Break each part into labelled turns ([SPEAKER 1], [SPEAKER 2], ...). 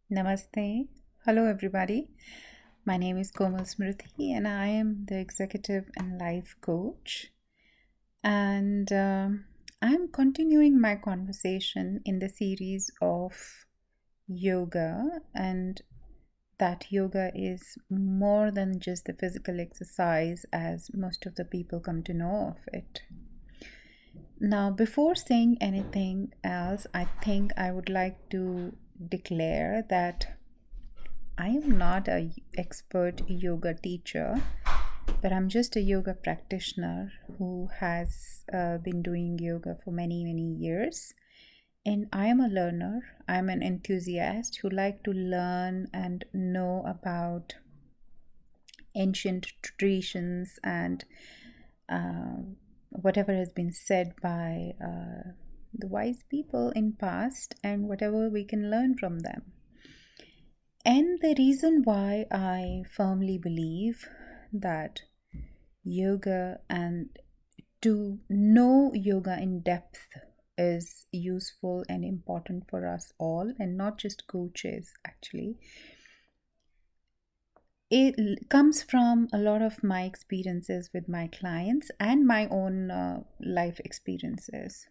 [SPEAKER 1] Namaste. Hello, everybody. My name is Komal Smriti, and I am the executive and life coach. And I'm continuing my conversation in the series of yoga, and that yoga is more than just the physical exercise, as most of the people come to know of it. Now, before saying anything else, I think I would like to declare that I am not a expert yoga teacher, but I'm just a yoga practitioner who has been doing yoga for many years. And I am a learner. I'm an enthusiast who like to learn and know about ancient traditions and uh, whatever has been said by the wise people in past and whatever we can learn from them. And the reason why I firmly believe that yoga and to know yoga in depth is useful and important for us all, and not just coaches, actually. It comes from a lot of my experiences with my clients and my own life experiences.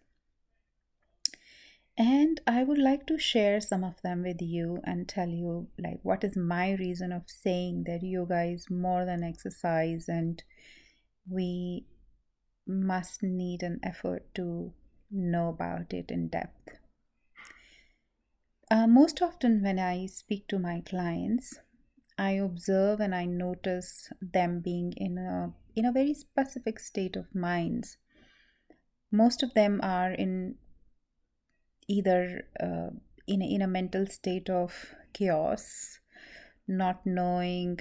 [SPEAKER 1] And I would like to share some of them with you and tell you like what is my reason of saying that yoga is more than exercise and we must need an effort to know about it in depth. Most often when I speak to my clients, I observe and I notice them being in a very specific state of minds. Most of them are in either in a mental state of chaos, not knowing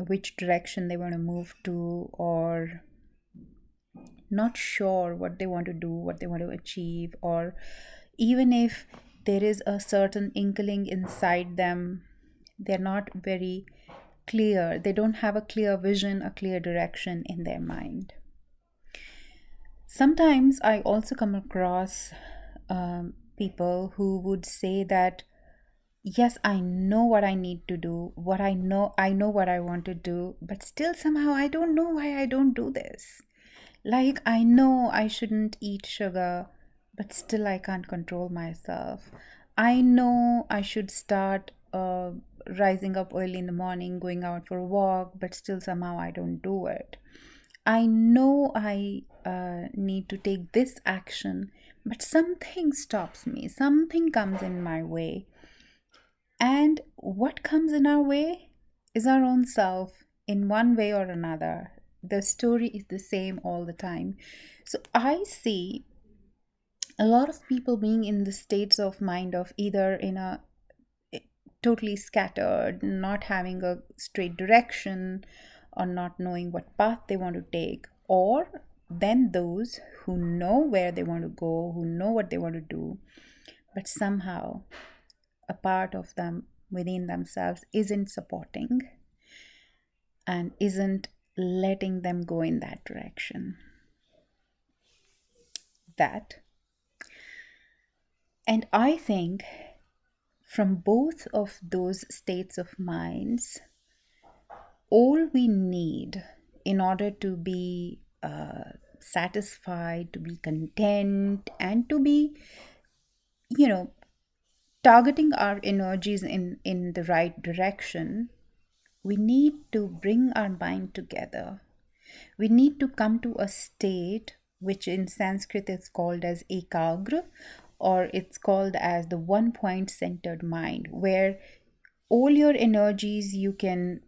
[SPEAKER 1] which direction they want to move to, or not sure what they want to do, what they want to achieve, or even if there is a certain inkling inside them, they're not very clear. They don't have a clear vision, a clear direction in their mind. Sometimes I also come across people who would say that, yes, I know what I need to do, I know what I want to do, but still somehow I don't know why I don't do this. Like, I know I shouldn't eat sugar, but still I can't control myself. I know I should start rising up early in the morning, going out for a walk, but still somehow I don't do it. I know I need to take this action, but something stops me, something comes in my way. And what comes in our way is our own self in one way or another. The story is the same all the time. So I see a lot of people being in the states of mind of either in a totally scattered, not having a straight direction, or not knowing what path they want to take, or then those who know where they want to go, who know what they want to do, but somehow a part of them within themselves isn't supporting and isn't letting them go in that direction. That. And I think from both of those states of minds, all we need in order to be satisfied, to be content, and to be, you know, targeting our energies in the right direction, we need to bring our mind together. We need to come to a state which in Sanskrit is called as ekagra, or it's called as the one point centered mind, where all your energies you can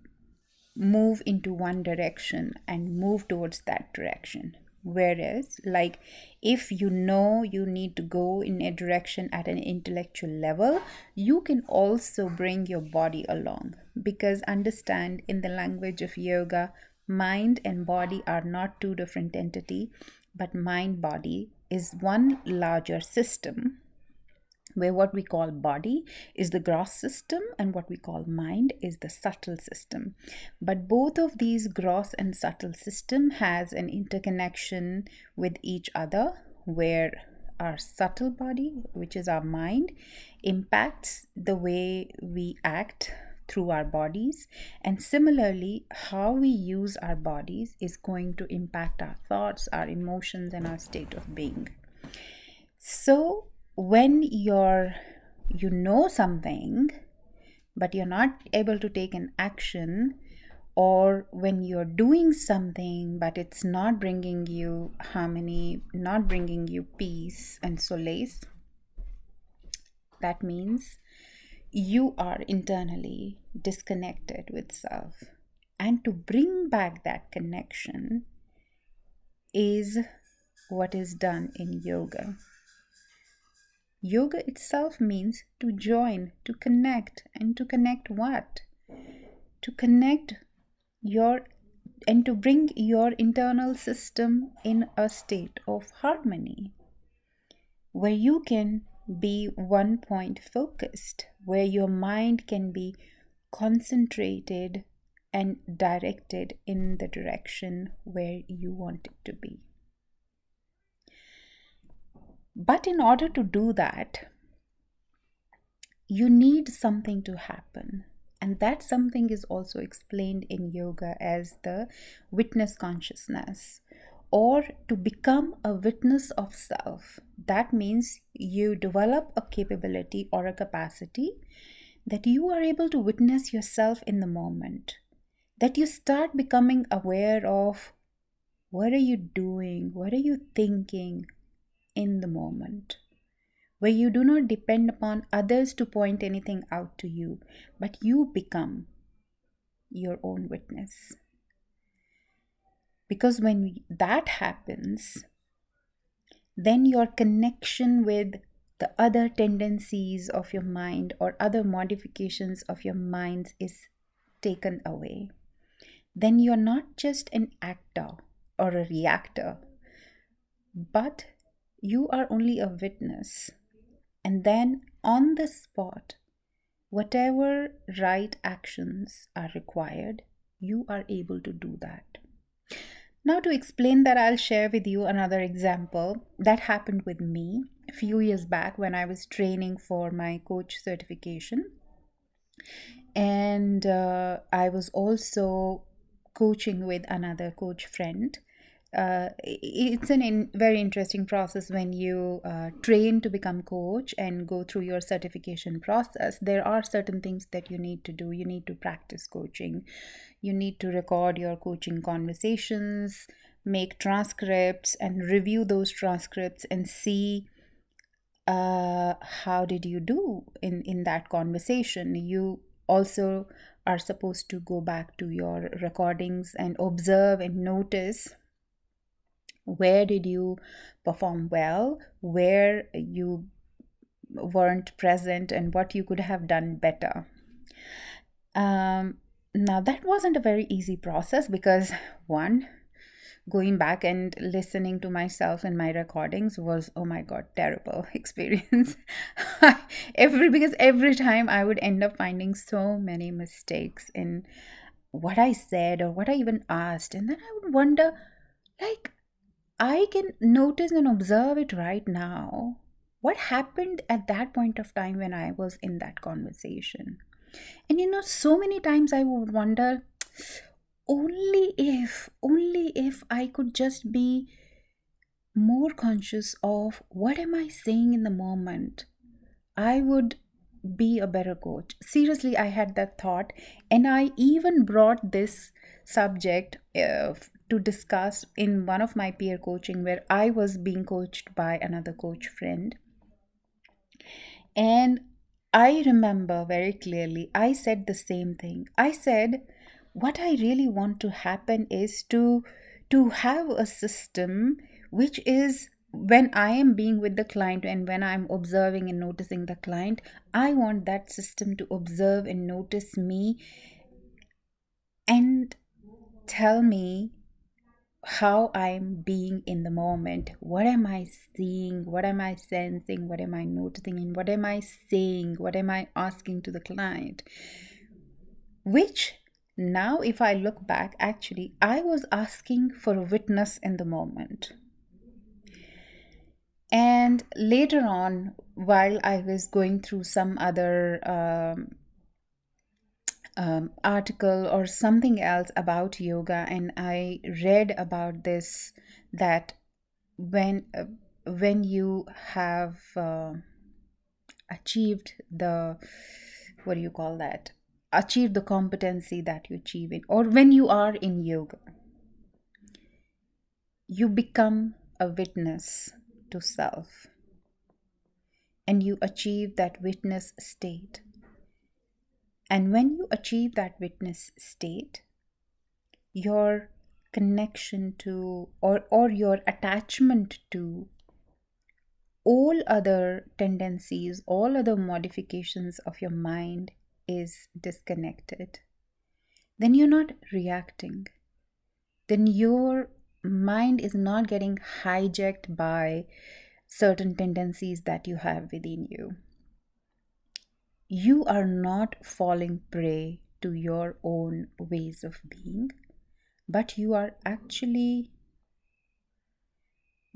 [SPEAKER 1] move into one direction and move towards that direction. Whereas, like, if you know you need to go in a direction at an intellectual level, you can also bring your body along. Because understand, in the language of yoga, mind and body are not two different entity, but mind body is one larger system, where what we call body is the gross system and what we call mind is the subtle system. But both of these gross and subtle system has an interconnection with each other, where our subtle body, which is our mind, impacts the way we act through our bodies. And similarly, how we use our bodies is going to impact our thoughts, our emotions, and our state of being. So, when you know something, but you're not able to take an action, or when you're doing something but it's not bringing you harmony, not bringing you peace and solace, that means you are internally disconnected with self. And to bring back that connection is what is done in yoga. Yoga itself means to join, to connect. And to connect what? To connect your and to bring your internal system in a state of harmony, where you can be one point focused, where your mind can be concentrated and directed in the direction where you want it to be. But in order to do that, you need something to happen. And that something is also explained in yoga as the witness consciousness, or to become a witness of self. That means you develop a capability or a capacity that you are able to witness yourself in the moment, that you start becoming aware of what are you doing, what are you thinking in the moment, where you do not depend upon others to point anything out to you, but you become your own witness. Because when that happens, then your connection with the other tendencies of your mind or other modifications of your mind is taken away. Then you're not just an actor or a reactor, but you are only a witness. And then on the spot, whatever right actions are required, you are able to do that. Now, to explain that, I'll share with you another example that happened with me a few years back when I was training for my coach certification. And I was also coaching with another coach friend. It's a very interesting process when you train to become coach and go through your certification process. There are certain things that you need to do. You need to practice coaching. You need to record your coaching conversations, make transcripts, and review those transcripts and see how did you do in that conversation. You also are supposed to go back to your recordings and observe and notice where did you perform well, where you weren't present, and what you could have done better. Now, that wasn't a very easy process because, one, going back and listening to myself and my recordings was, oh my god, terrible experience. Because every time I would end up finding so many mistakes in what I said or what I even asked, and then I would wonder, like, I can notice and observe it right now. What happened at that point of time when I was in that conversation? And so many times I would wonder, only if I could just be more conscious of what am I saying in the moment, I would be a better coach. Seriously, I had that thought, and I even brought this subject to discuss in one of my peer coaching where I was being coached by another coach friend. And I remember very clearly, I said the same thing. I said, what I really want to happen is to have a system which is when I am being with the client and when I'm observing and noticing the client, I want that system to observe and notice me and tell me how I'm being in the moment. What am I seeing? What am I sensing? What am I noticing? And what am I saying? What am I asking to the client? Which now, if I look back, actually, I was asking for a witness in the moment. And later on, while I was going through some other article or something else about yoga, and I read about this, that when uh, when you have achieved the, what do you call that, achieve the competency that you achieve in, or when you are in yoga, you become a witness to self, and you achieve that witness state. And when you achieve that witness state, your connection to, or your attachment to all other tendencies, all other modifications of your mind is disconnected. Then you're not reacting. Then your mind is not getting hijacked by certain tendencies that you have within you. You are not falling prey to your own ways of being, but you are actually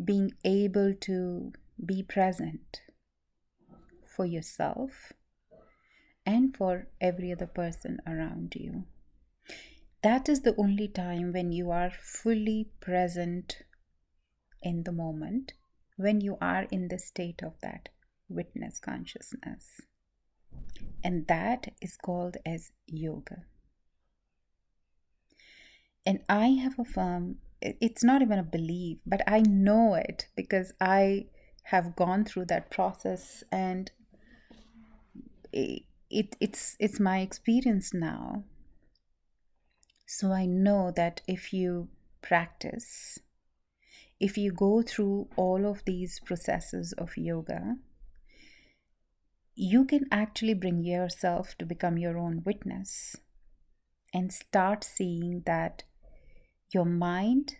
[SPEAKER 1] being able to be present for yourself and for every other person around you. That is the only time when you are fully present in the moment, when you are in the state of that witness consciousness. And that is called as yoga. And I have a firm, it's not even a belief, but I know it because I have gone through that process, and it's my experience now. So I know that if you practice, if you go through all of these processes of yoga, you can actually bring yourself to become your own witness and start seeing that your mind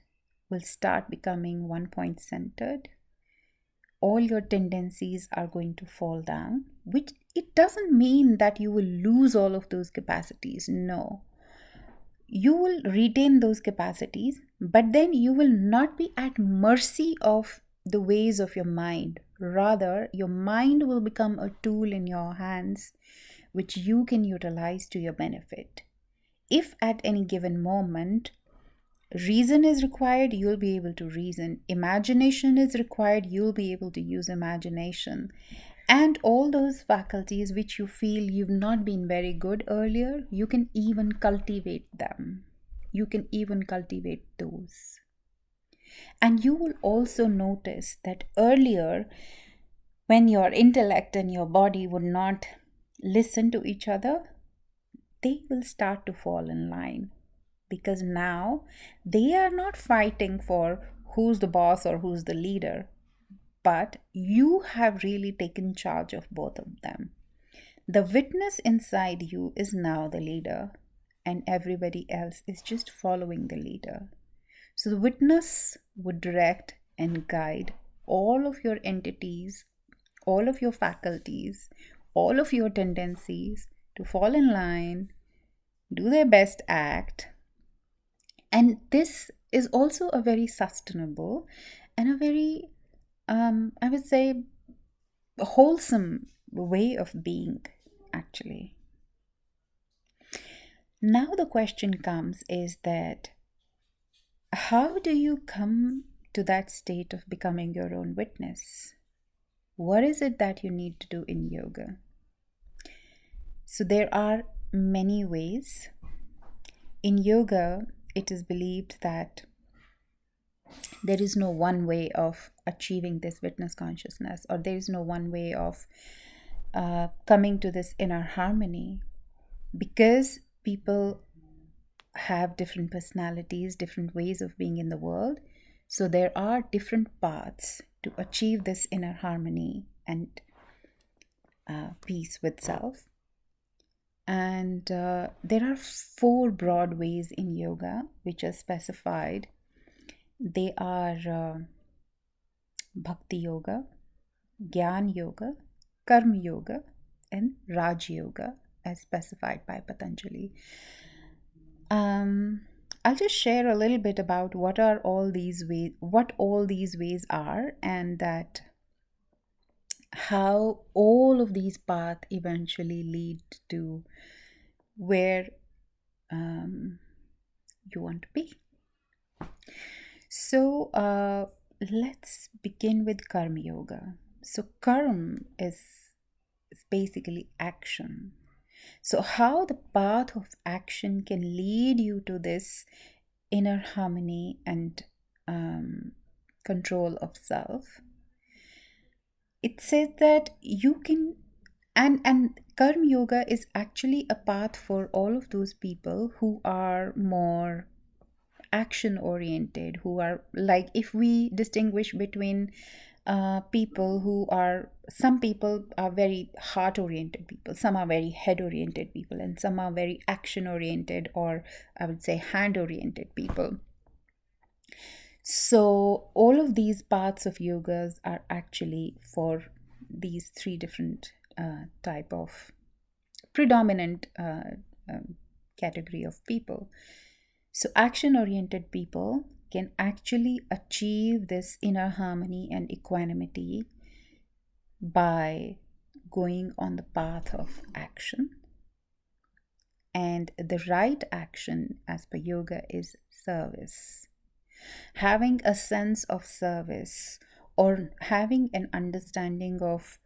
[SPEAKER 1] will start becoming one point centered. All your tendencies are going to fall down, which it doesn't mean that you will lose all of those capacities. No, you will retain those capacities, but then you will not be at mercy of the ways of your mind. Rather, your mind will become a tool in your hands which you can utilize to your benefit. If at any given moment reason is required, you'll be able to reason. Imagination is required, you'll be able to use imagination. And all those faculties which you feel you've not been very good earlier, you can even cultivate them. You can even cultivate those. And you will also notice that earlier, when your intellect and your body would not listen to each other, they will start to fall in line, because now they are not fighting for who's the boss or who's the leader, but you have really taken charge of both of them. The witness inside you is now the leader, and everybody else is just following the leader. So the witness would direct and guide all of your entities, all of your faculties, all of your tendencies to fall in line, do their best act. And this is also a very sustainable and a very, I would say, wholesome way of being, actually. Now the question comes is that how do you come to that state of becoming your own witness? What is it that you need to do in yoga? So there are many ways. In yoga, it is believed that there is no one way of achieving this witness consciousness, or there is no one way of coming to this inner harmony, because people have different personalities, different ways of being in the world. So there are different paths to achieve this inner harmony and peace with self. And there are 4 broad ways in yoga which are specified. They are Bhakti Yoga, Gyan Yoga, Karma Yoga, and Raj Yoga, as specified by Patanjali. I'll just share a little bit about what all these ways are, and that how all of these paths eventually lead to where um, you want to be. So let's begin with Karma Yoga. So Karma is basically action. So how the path of action can lead you to this inner harmony and um, control of self. It says that you can, and Karma Yoga is actually a path for all of those people who are more action oriented, who are like, if we distinguish between people who are, some people are very heart oriented people, some are very head oriented people, and some are very action oriented, or I would say hand oriented people. So all of these parts of yogas are actually for these three different type of predominant category of people. So, action oriented people can actually achieve this inner harmony and equanimity by going on the path of action. And the right action, as per yoga, is service. Having a sense of service, or having an understanding of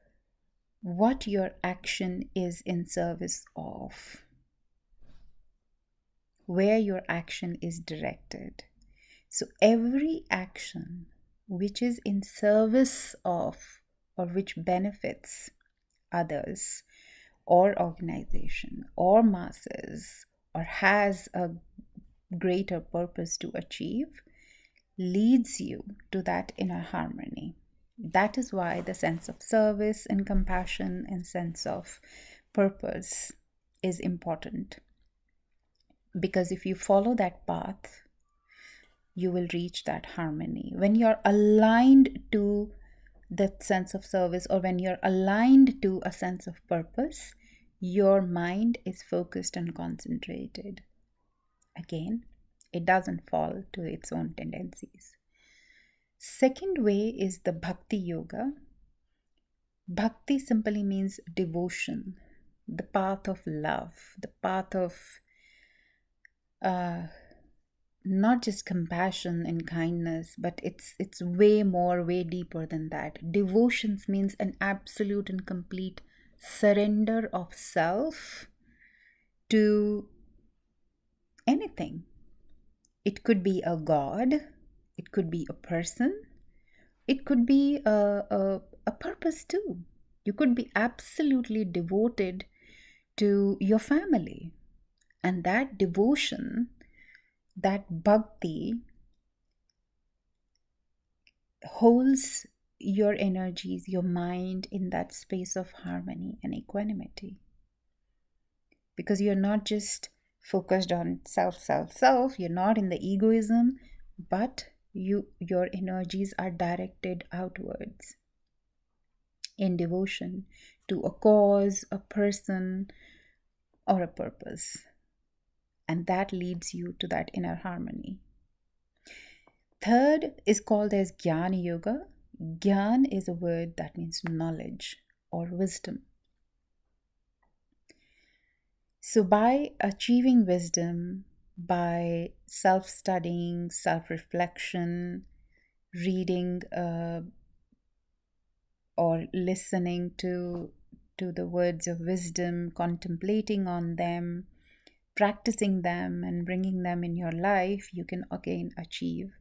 [SPEAKER 1] what your action is in service of, where your action is directed. So every action which is in service of, or which benefits others or organization or masses, or has a greater purpose to achieve, leads you to that inner harmony. That is why the sense of service and compassion and sense of purpose is important. Because if you follow that path, you will reach that harmony. When you're aligned to that sense of service, or when you're aligned to a sense of purpose, your mind is focused and concentrated. Again, it doesn't fall to its own tendencies. Second way is the bhakti yoga. Bhakti simply means devotion, the path of love, the path of uh, not just compassion and kindness, but it's way more, way deeper than that. Devotions means an absolute and complete surrender of self to anything. It could be a god, it could be a person, it could be a purpose too. You could be absolutely devoted to your family, and that devotion, that bhakti, holds your energies, your mind in that space of harmony and equanimity. Because you're not just focused on self, you're not in the egoism, but your energies are directed outwards in devotion to a cause, a person, or a purpose. And that leads you to that inner harmony. Third is called as Jnana Yoga. Gyan is a word that means knowledge or wisdom. So, by achieving wisdom, by self studying, self reflection, reading or listening to the words of wisdom, contemplating on them, practicing them, and bringing them in your life, you can again achieve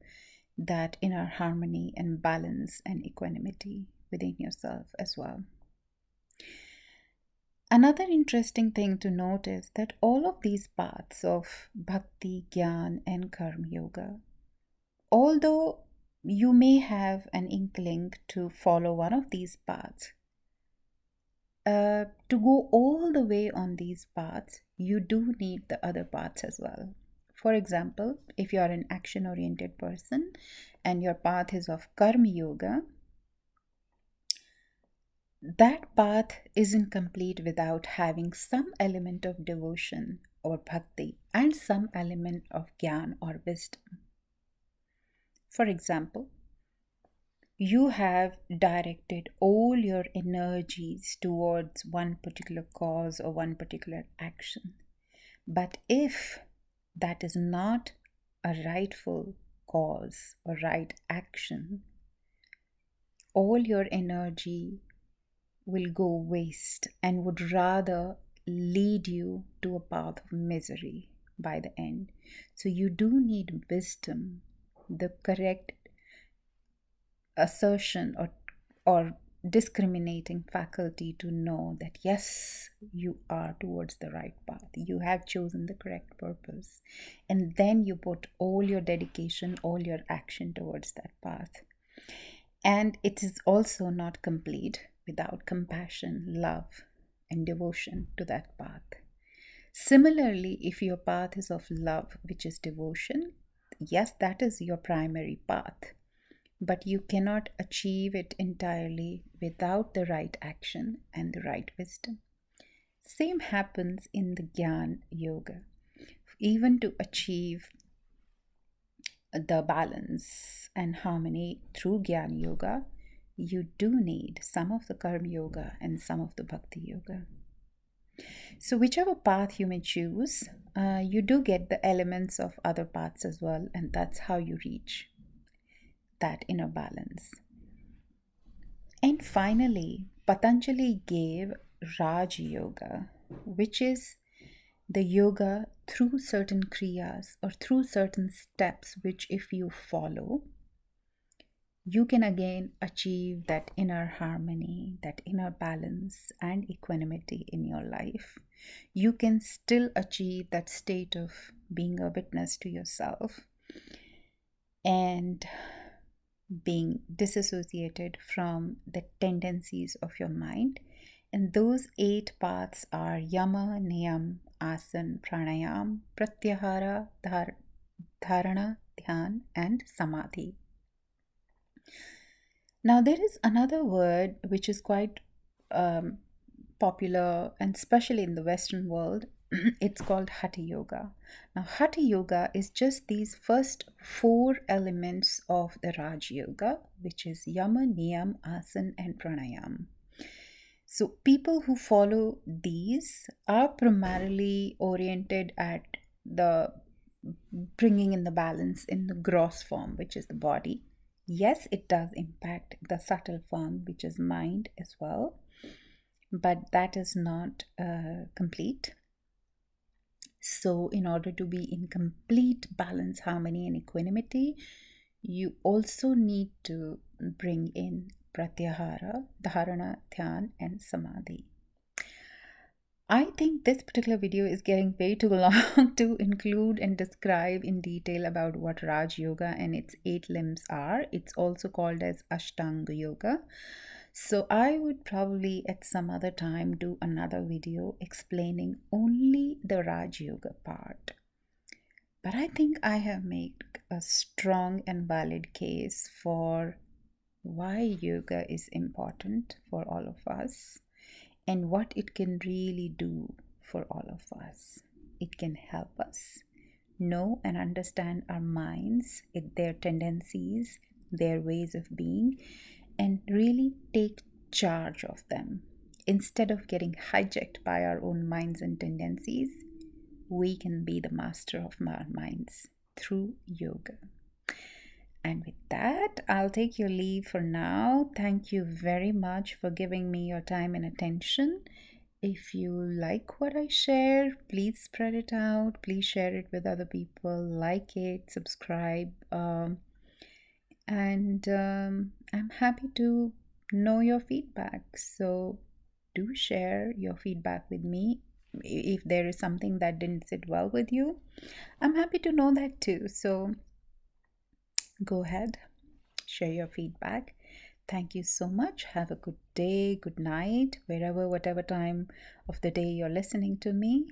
[SPEAKER 1] that inner harmony and balance and equanimity within yourself as well. Another interesting thing to note is that all of these paths of bhakti, gyan, and karma yoga, although you may have an inkling to follow one of these paths, to go all the way on these paths, you do need the other paths as well. For example, if you are an action oriented person and your path is of karma yoga, that path isn't complete without having some element of devotion or bhakti and some element of gyan or wisdom. For example, you have directed all your energies towards one particular cause or one particular action. But if that is not a rightful cause or right action, all your energy will go waste and would rather lead you to a path of misery by the end. So you do need wisdom, the correct assertion or discriminating faculty to know that yes, you are towards the right path, you have chosen the correct purpose, and then you put all your dedication, all your action towards that path. And it is also not complete without compassion, love, and devotion to that path. Similarly, if your path is of love, which is devotion, yes, that is your primary path, but you cannot achieve it entirely without the right action and the right wisdom. Same happens in the Gyan Yoga. Even to achieve the balance and harmony through Gyan Yoga, you do need some of the Karma Yoga and some of the Bhakti Yoga. So, whichever path you may choose, you do get the elements of other paths as well, and that's how you reach that inner balance. And finally, Patanjali gave Raj Yoga, which is the yoga through certain kriyas or through certain steps, which if you follow, you can again achieve that inner harmony, that inner balance, and equanimity in your life. You can still achieve that state of being a witness to yourself and being disassociated from the tendencies of your mind. And those 8 paths are Yama, Niyam, Asan, Pranayam, Pratyahara, Dharana, Dhyan, and Samadhi. Now, there is another word which is quite popular, and especially in the Western world, it's called Hatha Yoga. Now, Hatha Yoga is just these first 4 elements of the Raj Yoga, which is Yama, Niyam, Asan, and Pranayam. So, people who follow these are primarily oriented at the bringing in the balance in the gross form, which is the body. Yes, it does impact the subtle form, which is mind as well, but that is not complete. So, in order to be in complete balance, harmony, and equanimity, you also need to bring in Pratyahara, Dharana, Dhyan, and Samadhi. I think this particular video is getting way too long to include and describe in detail about what Raj Yoga and its 8 limbs are. It's also called as Ashtanga Yoga. So I would probably at some other time do another video explaining only the Raj Yoga part. But I think I have made a strong and valid case for why yoga is important for all of us and what it can really do for all of us. It can help us know and understand our minds, their tendencies, their ways of being, and really take charge of them. Instead of getting hijacked by our own minds and tendencies, we can be the master of our minds through yoga. And with that, I'll take your leave for now. Thank you very much for giving me your time and attention. If you like what I share, please spread it out. Please share it with other people. Like it, subscribe. And I'm happy to know your feedback. So do share your feedback with me. If there is something that didn't sit well with you, I'm happy to know that too. So go ahead, share your feedback. Thank you so much. Have a good day, good night, whatever time of the day you're listening to me.